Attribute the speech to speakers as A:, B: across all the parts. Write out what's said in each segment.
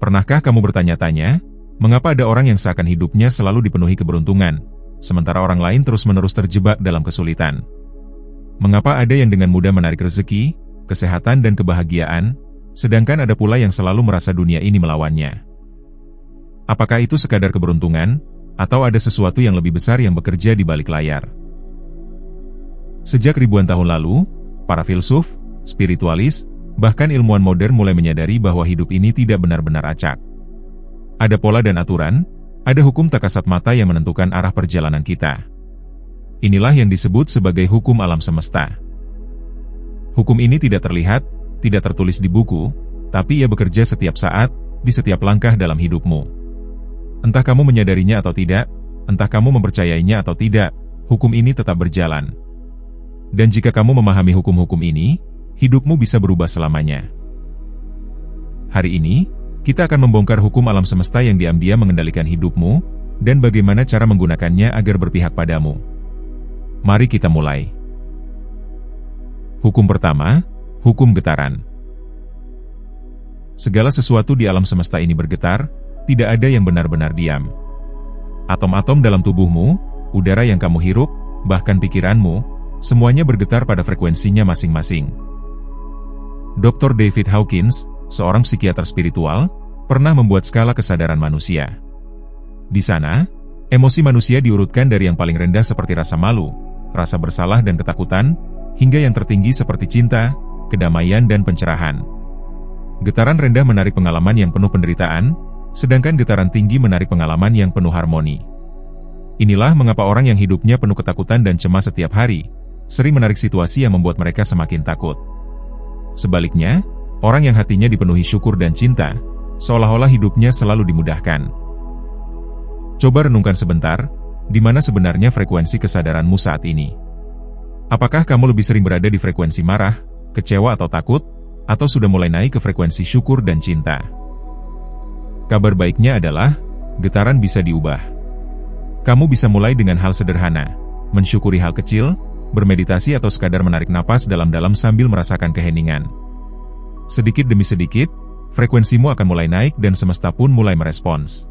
A: Pernahkah kamu bertanya-tanya, mengapa ada orang yang seakan hidupnya selalu dipenuhi keberuntungan, sementara orang lain terus-menerus terjebak dalam kesulitan? Mengapa ada yang dengan mudah menarik rezeki, kesehatan dan kebahagiaan, sedangkan ada pula yang selalu merasa dunia ini melawannya? Apakah itu sekadar keberuntungan, atau ada sesuatu yang lebih besar yang bekerja di balik layar? Sejak ribuan tahun lalu, para filsuf, spiritualis, bahkan ilmuwan modern mulai menyadari bahwa hidup ini tidak benar-benar acak. Ada pola dan aturan, ada hukum tak kasat mata yang menentukan arah perjalanan kita. Inilah yang disebut sebagai hukum alam semesta. Hukum ini tidak terlihat, tidak tertulis di buku, tapi ia bekerja setiap saat, di setiap langkah dalam hidupmu. Entah kamu menyadarinya atau tidak, entah kamu mempercayainya atau tidak, hukum ini tetap berjalan. Dan jika kamu memahami hukum-hukum ini, hidupmu bisa berubah selamanya. Hari ini, kita akan membongkar hukum alam semesta yang diam-diam mengendalikan hidupmu, dan bagaimana cara menggunakannya agar berpihak padamu. Mari kita mulai. Hukum pertama, hukum getaran. Segala sesuatu di alam semesta ini bergetar, tidak ada yang benar-benar diam. Atom-atom dalam tubuhmu, udara yang kamu hirup, bahkan pikiranmu, semuanya bergetar pada frekuensinya masing-masing. Dr. David Hawkins, seorang psikiater spiritual, pernah membuat skala kesadaran manusia. Di sana, emosi manusia diurutkan dari yang paling rendah seperti rasa malu, rasa bersalah dan ketakutan, hingga yang tertinggi seperti cinta, kedamaian dan pencerahan. Getaran rendah menarik pengalaman yang penuh penderitaan, sedangkan getaran tinggi menarik pengalaman yang penuh harmoni. Inilah mengapa orang yang hidupnya penuh ketakutan dan cemas setiap hari, sering menarik situasi yang membuat mereka semakin takut. Sebaliknya, orang yang hatinya dipenuhi syukur dan cinta, seolah-olah hidupnya selalu dimudahkan. Coba renungkan sebentar, di mana sebenarnya frekuensi kesadaranmu saat ini? Apakah kamu lebih sering berada di frekuensi marah, kecewa atau takut, atau sudah mulai naik ke frekuensi syukur dan cinta? Kabar baiknya adalah, getaran bisa diubah. Kamu bisa mulai dengan hal sederhana, mensyukuri hal kecil, bermeditasi atau sekadar menarik napas dalam-dalam sambil merasakan keheningan. Sedikit demi sedikit, frekuensimu akan mulai naik dan semesta pun mulai merespons.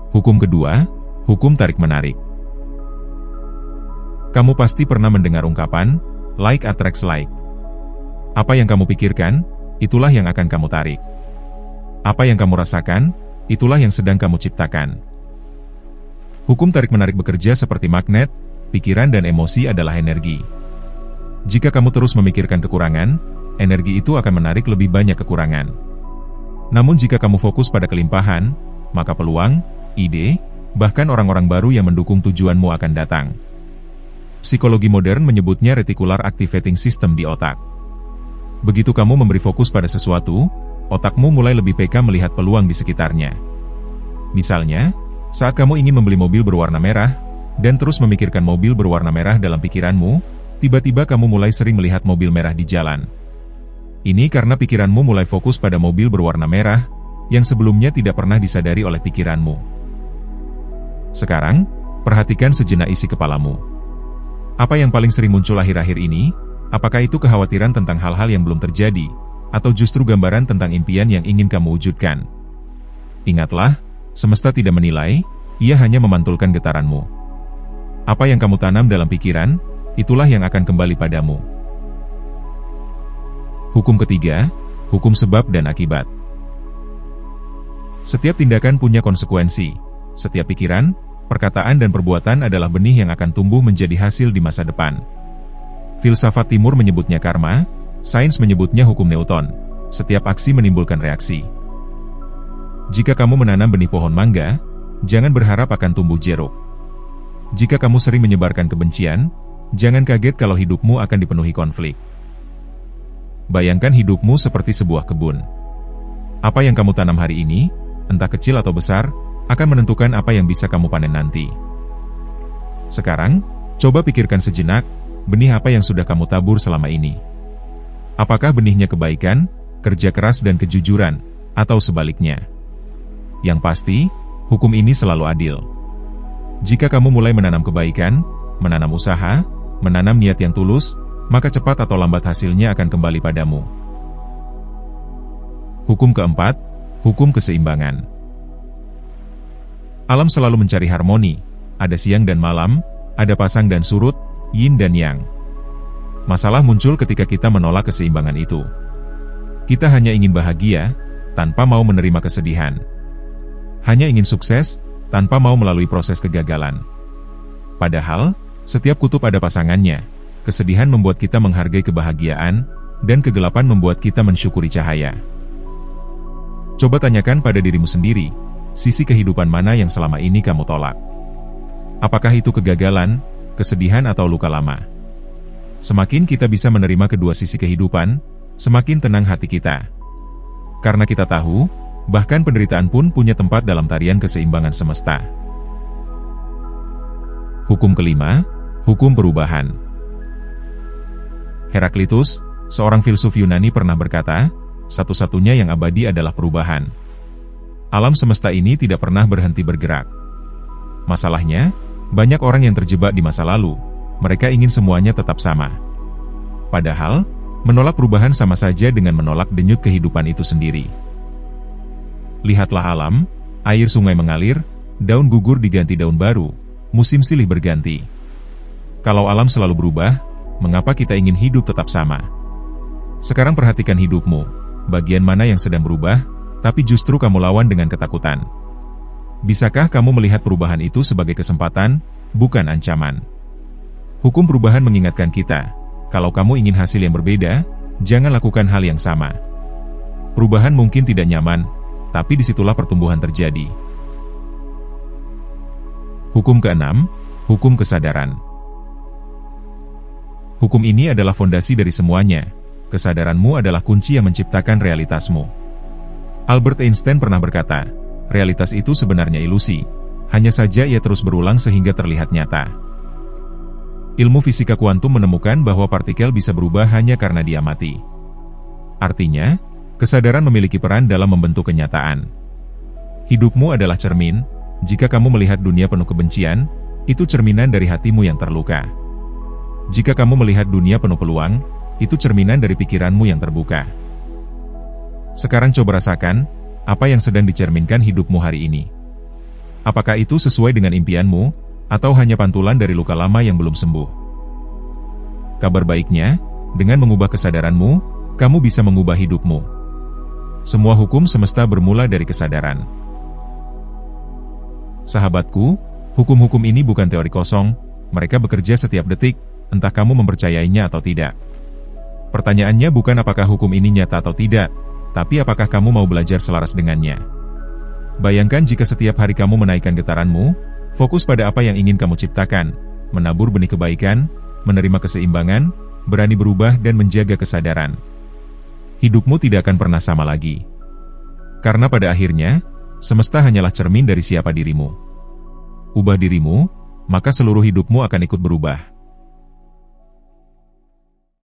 A: Hukum kedua, hukum tarik-menarik. Kamu pasti pernah mendengar ungkapan, like attracts like. Apa yang kamu pikirkan, itulah yang akan kamu tarik. Apa yang kamu rasakan, itulah yang sedang kamu ciptakan. Hukum tarik-menarik bekerja seperti magnet. Pikiran dan emosi adalah energi. Jika kamu terus memikirkan kekurangan, energi itu akan menarik lebih banyak kekurangan. Namun jika kamu fokus pada kelimpahan, maka peluang, ide, bahkan orang-orang baru yang mendukung tujuanmu akan datang. Psikologi modern menyebutnya reticular activating system di otak. Begitu kamu memberi fokus pada sesuatu, otakmu mulai lebih peka melihat peluang di sekitarnya. Misalnya, saat kamu ingin membeli mobil berwarna merah, dan terus memikirkan mobil berwarna merah dalam pikiranmu, tiba-tiba kamu mulai sering melihat mobil merah di jalan. Ini karena pikiranmu mulai fokus pada mobil berwarna merah, yang sebelumnya tidak pernah disadari oleh pikiranmu. Sekarang, perhatikan sejenak isi kepalamu. Apa yang paling sering muncul akhir-akhir ini? Apakah itu kekhawatiran tentang hal-hal yang belum terjadi, atau justru gambaran tentang impian yang ingin kamu wujudkan? Ingatlah, semesta tidak menilai, ia hanya memantulkan getaranmu. Apa yang kamu tanam dalam pikiran, itulah yang akan kembali padamu. Hukum ketiga, hukum sebab dan akibat. Setiap tindakan punya konsekuensi. Setiap pikiran, perkataan dan perbuatan adalah benih yang akan tumbuh menjadi hasil di masa depan. Filsafat Timur menyebutnya karma, sains menyebutnya hukum Newton. Setiap aksi menimbulkan reaksi. Jika kamu menanam benih pohon mangga, jangan berharap akan tumbuh jeruk. Jika kamu sering menyebarkan kebencian, jangan kaget kalau hidupmu akan dipenuhi konflik. Bayangkan hidupmu seperti sebuah kebun. Apa yang kamu tanam hari ini, entah kecil atau besar, akan menentukan apa yang bisa kamu panen nanti. Sekarang, coba pikirkan sejenak, benih apa yang sudah kamu tabur selama ini? Apakah benihnya kebaikan, kerja keras dan kejujuran, atau sebaliknya? Yang pasti, hukum ini selalu adil. Jika kamu mulai menanam kebaikan, menanam usaha, menanam niat yang tulus, maka cepat atau lambat hasilnya akan kembali padamu. Hukum keempat, hukum keseimbangan. Alam selalu mencari harmoni, ada siang dan malam, ada pasang dan surut, yin dan yang. Masalah muncul ketika kita menolak keseimbangan itu. Kita hanya ingin bahagia, tanpa mau menerima kesedihan. Hanya ingin sukses, tanpa mau melalui proses kegagalan. Padahal, setiap kutub ada pasangannya. Kesedihan membuat kita menghargai kebahagiaan, dan kegelapan membuat kita mensyukuri cahaya. Coba tanyakan pada dirimu sendiri, sisi kehidupan mana yang selama ini kamu tolak? Apakah itu kegagalan, kesedihan atau luka lama? Semakin kita bisa menerima kedua sisi kehidupan, semakin tenang hati kita. Karena kita tahu, bahkan penderitaan pun punya tempat dalam tarian keseimbangan semesta. Hukum kelima, hukum perubahan. Heraklitus, seorang filsuf Yunani pernah berkata, satu-satunya yang abadi adalah perubahan. Alam semesta ini tidak pernah berhenti bergerak. Masalahnya, banyak orang yang terjebak di masa lalu. Mereka ingin semuanya tetap sama. Padahal, menolak perubahan sama saja dengan menolak denyut kehidupan itu sendiri. Lihatlah alam, air sungai mengalir, daun gugur diganti daun baru, musim silih berganti. Kalau alam selalu berubah, mengapa kita ingin hidup tetap sama? Sekarang perhatikan hidupmu. Bagian mana yang sedang berubah, tapi justru kamu lawan dengan ketakutan? Bisakah kamu melihat perubahan itu sebagai kesempatan, bukan ancaman? Hukum perubahan mengingatkan kita, kalau kamu ingin hasil yang berbeda, jangan lakukan hal yang sama. Perubahan mungkin tidak nyaman, tapi disitulah pertumbuhan terjadi. Hukum keenam, hukum kesadaran. Hukum ini adalah fondasi dari semuanya. Kesadaranmu adalah kunci yang menciptakan realitasmu. Albert Einstein pernah berkata, realitas itu sebenarnya ilusi, hanya saja ia terus berulang sehingga terlihat nyata. Ilmu fisika kuantum menemukan bahwa partikel bisa berubah hanya karena diamati. Artinya, kesadaran memiliki peran dalam membentuk kenyataan. Hidupmu adalah cermin, jika kamu melihat dunia penuh kebencian, itu cerminan dari hatimu yang terluka. Jika kamu melihat dunia penuh peluang, itu cerminan dari pikiranmu yang terbuka. Sekarang coba rasakan, apa yang sedang dicerminkan hidupmu hari ini. Apakah itu sesuai dengan impianmu, atau hanya pantulan dari luka lama yang belum sembuh? Kabar baiknya, dengan mengubah kesadaranmu, kamu bisa mengubah hidupmu. Semua hukum semesta bermula dari kesadaran. Sahabatku, hukum-hukum ini bukan teori kosong, mereka bekerja setiap detik, entah kamu mempercayainya atau tidak. Pertanyaannya bukan apakah hukum ini nyata atau tidak, tapi apakah kamu mau belajar selaras dengannya. Bayangkan jika setiap hari kamu menaikkan getaranmu, fokus pada apa yang ingin kamu ciptakan, menabur benih kebaikan, menerima keseimbangan, berani berubah dan menjaga kesadaran. Hidupmu tidak akan pernah sama lagi. Karena pada akhirnya, semesta hanyalah cermin dari siapa dirimu. Ubah dirimu, maka seluruh hidupmu akan ikut berubah.